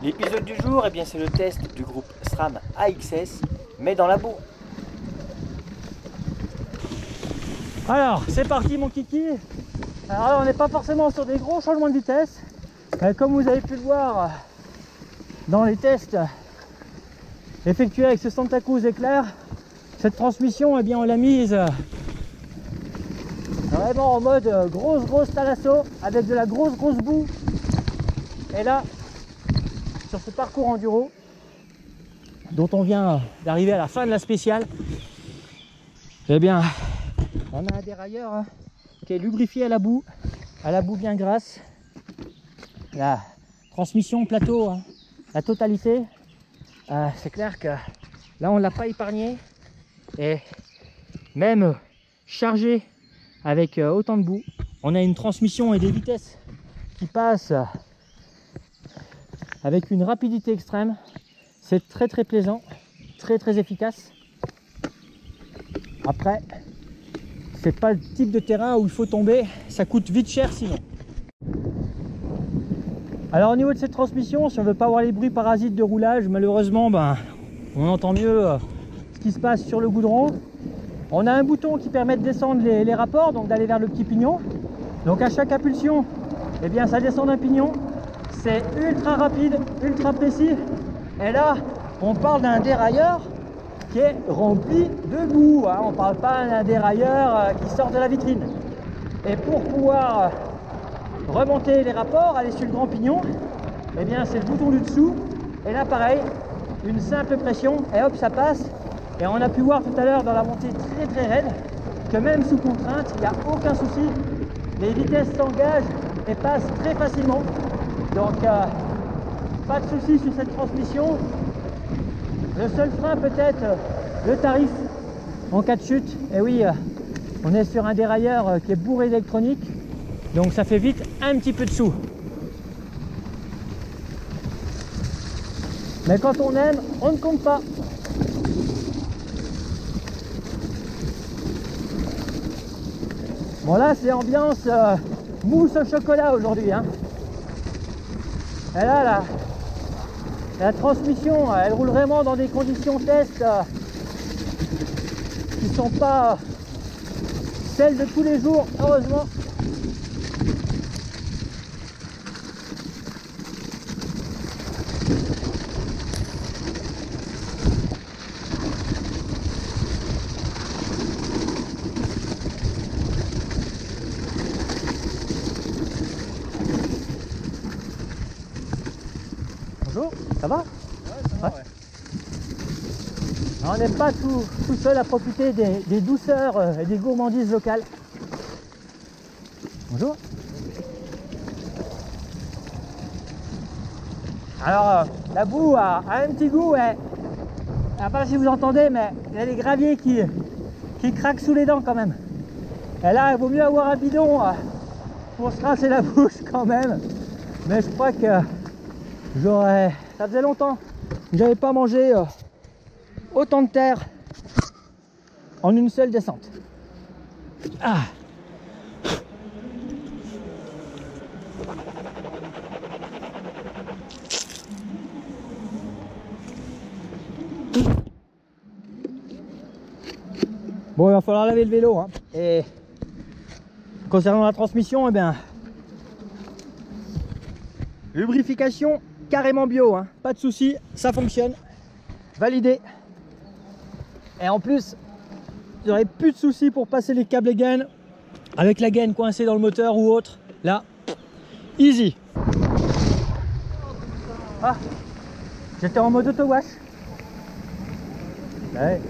L'épisode du jour, eh bien, c'est le test du groupe SRAM AXS, mais dans la boue. Alors, c'est parti mon kiki. Alors là, on n'est pas forcément sur des gros changements de vitesse. Comme vous avez pu le voir dans les tests effectués avec ce Santa Cruz Éclair, cette transmission, eh bien, on l'a mise vraiment en mode grosse thalasso avec de la grosse boue. Et là, sur ce parcours enduro dont on vient d'arriver à la fin de la spéciale, eh bien, on a un dérailleur hein, qui est lubrifié à la boue bien grasse. La transmission plateau, hein, la totalité, c'est clair que là on ne l'a pas épargné, et même chargé avec autant de boue, on a une transmission et des vitesses qui passent avec une rapidité extrême. C'est très plaisant, très efficace. Après, c'est pas le type de terrain où il faut tomber, ça coûte vite cher sinon. Alors au niveau de cette transmission, si on veut pas avoir les bruits parasites de roulage, malheureusement on entend mieux ce qui se passe sur le goudron. On a un bouton qui permet de descendre les rapports, donc d'aller vers le petit pignon. Donc à chaque impulsion, eh bien ça descend d'un pignon. C'est ultra rapide, ultra précis. Et là, on parle d'un dérailleur qui est rempli de boue, hein. On ne parle pas d'un dérailleur qui sort de la vitrine. Et pour pouvoir remonter les rapports, aller sur le grand pignon, eh bien c'est le bouton du dessous. Et là pareil, une simple pression et hop ça passe. Et on a pu voir tout à l'heure dans la montée très raide que même sous contrainte, il n'y a aucun souci. Les vitesses s'engagent et passent très facilement. Donc pas de souci sur cette transmission. Le seul frein peut-être le tarif en cas de chute. Et oui, on est sur un dérailleur qui est bourré d'électronique, donc ça fait vite un petit peu de sous. Mais quand on aime, on ne compte pas. Bon là c'est ambiance mousse au chocolat aujourd'hui hein. Et là la transmission, elle roule vraiment dans des conditions test qui sont pas celles de tous les jours, heureusement. Bonjour, ça va? Ouais. Alors, on n'est pas tout seul à profiter des douceurs et des gourmandises locales. Bonjour. Alors la boue a un petit goût, je ne sais pas si vous entendez, mais il y a des graviers qui craquent sous les dents quand même. Et là il vaut mieux avoir un bidon pour se rincer la bouche quand même. Mais je crois que ça faisait longtemps que j'avais pas mangé autant de terre en une seule descente. Ah. Bon, il va falloir laver le vélo hein. Et concernant la transmission, eh bien lubrification carrément bio hein. Pas de souci, ça fonctionne, validé. Et en plus il n'y aurait plus de soucis pour passer les câbles et gaines avec la gaine coincée dans le moteur ou autre. Là, easy. Ah, j'étais en mode auto wash. Ouais.